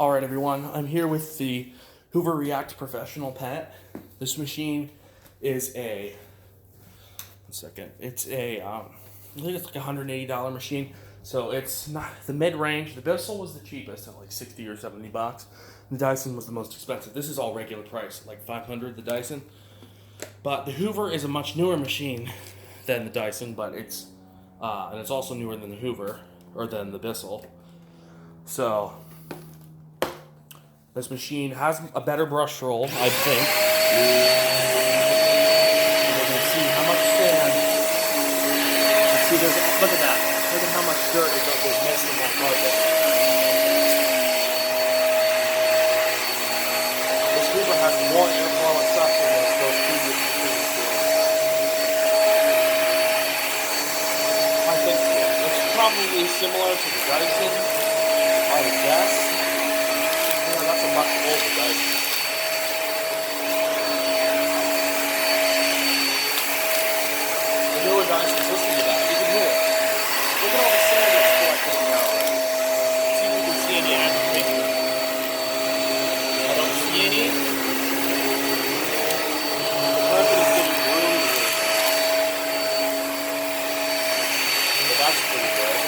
Alright everyone, I'm here with the Hoover React Professional Pet. This machine is a, it's a, I think it's like a $180 machine. So it's not the mid-range. The Bissell was the cheapest at like 60 or 70 bucks. The Dyson was the most expensive. This is all regular price, like 500 the Dyson. But the Hoover is a much newer machine than the Dyson, but it's, and it's also newer than the Hoover, or than the Bissell. So, this machine has a better brush roll, I think. We're going to see how much sand. See, look at that. Look at how much dirt is missing in that carpet. This Hoover has more airflow and suction than those previous machines do. I think it's probably similar to the Dyson, I would guess. That's a much older Dyson. The newer Dysons, listen to that. You can hear it. Look at all the sand that's collecting now. See if you can see any agitation. I don't see any. The carpet is getting groomed. So that's pretty good.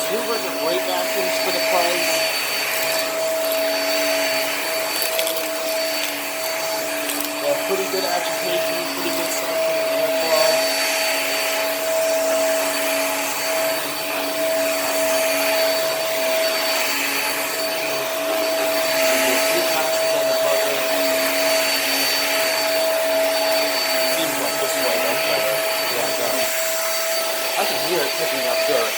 Hoovers are great vacuums for the price. They have pretty good agitation, pretty good suction and airflow. There's a few passes on the carpet. Seems like this way does better. Yeah, it does. I can hear it picking up dirt.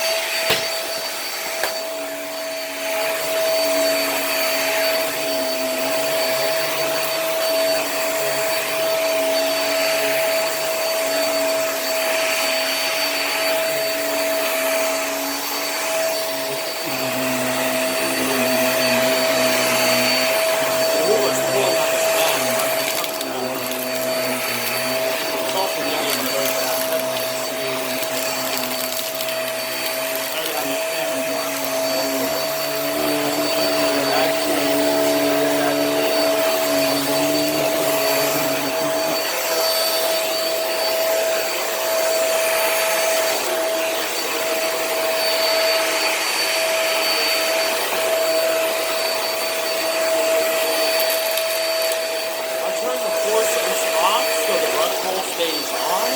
Stays on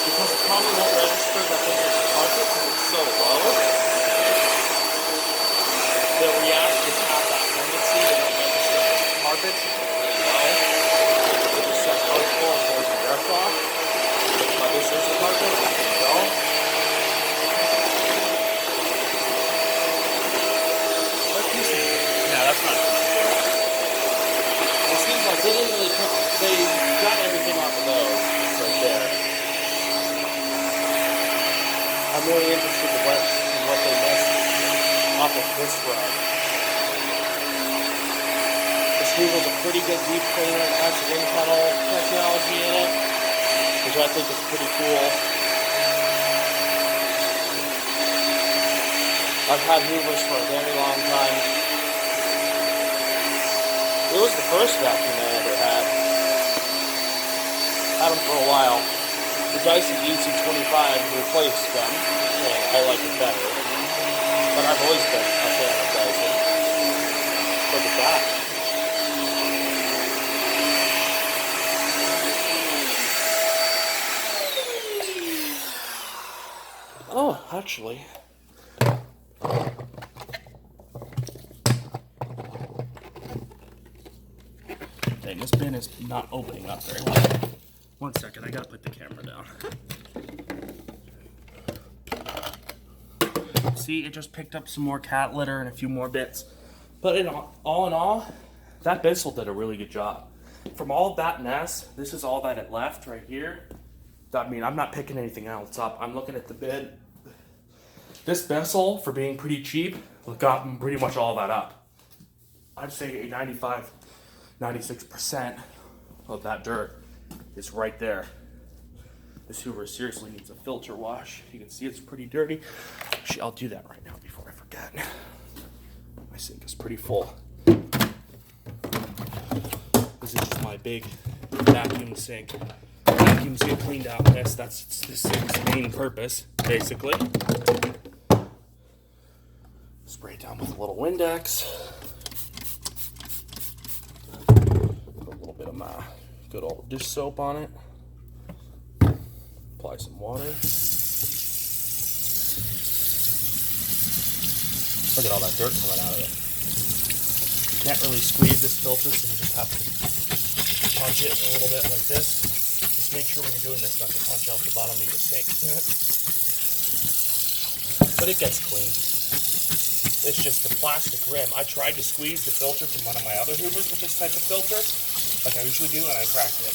because it probably won't register that this is a carpet because it's so low. The React just have that tendency to not register carpets really low. It just says hardcore and goes to airsoft. But this is a carpet, there you go. Let's do some. No, that's not enough for it. It seems like they didn't really pick, they got everything off of those. Right there. I'm really interested in what they missed off of this rug. This Hoover's a pretty good deep cleaner. It has wind tunnel technology in it, which I think is pretty cool. I've had Hoovers for a very long time. It was the first vacuum I ever had. Had them for a while. The Dyson S24 replaced them, and I like it better. But I've always been a fan of Dyson. Look at that. Oh, actually. Dang, this bin is not opening up very well. One second, I gotta put the camera down. See, it just picked up some more cat litter and a few more bits. But all in all, that Bissell did a really good job. From all of that mess, this is all that it left right here. I mean, I'm not picking anything else up. I'm looking at the bin. This Bissell, for being pretty cheap, got pretty much all that up. I'd say 95, 96% of that dirt is right there. This Hoover seriously needs a filter wash. You can see it's pretty dirty. Actually, I'll do that right now before I forget. My sink is pretty full. This is just my big vacuum sink. Vacuums get cleaned out with this. That's the sink's main purpose, basically. Spray it down with a little Windex. Put a little bit of my good old dish soap on it. Apply some water. Look at all that dirt coming out of it. You can't really squeeze this filter, so you just have to punch it a little bit like this. Just make sure when you're doing this not to punch out the bottom of your sink. But it gets clean. It's just the plastic rim. I tried to squeeze the filter from one of my other Hoovers with this type of filter, like I usually do, and I cracked it.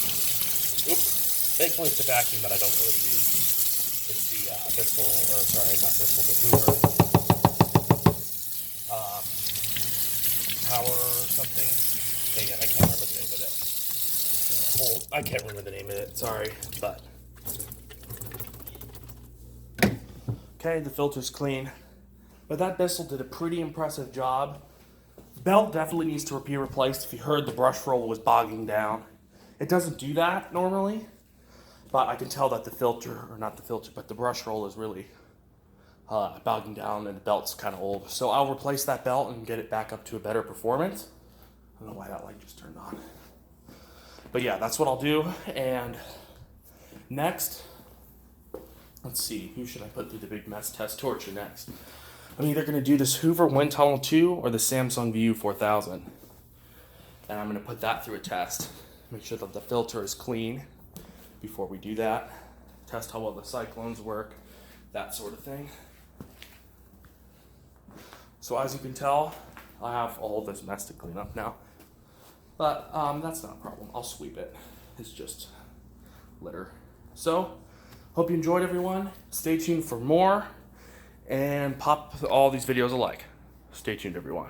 Oops. Thankfully, it's a vacuum that I don't really use. It's the Bissell, or sorry, not Bissell, the Hoover Power or something. Dang it, I can't remember the name of it. I can't remember the name of it, sorry, but. Okay, the filter's clean. But that Bissell did a pretty impressive job. Belt definitely needs to be replaced. If you heard, the brush roll was bogging down. It doesn't do that normally. But I can tell that the filter, or not the filter, but the brush roll is really bogging down and the belt's kind of old. So I'll replace that belt and get it back up to a better performance. I don't know why that light just turned on. But yeah, that's what I'll do. And next, let's see, who should I put through the big mess test torture next? I'm either going to do this Hoover Wind Tunnel 2 or the Samsung VU4000. And I'm going to put that through a test. Make sure that the filter is clean before we do that. Test how well the cyclones work, that sort of thing. So as you can tell, I have all of this mess to clean up now. But that's not a problem. I'll sweep it. It's just litter. So, hope you enjoyed, everyone. Stay tuned for more. And pop all these videos a like. Stay tuned, everyone.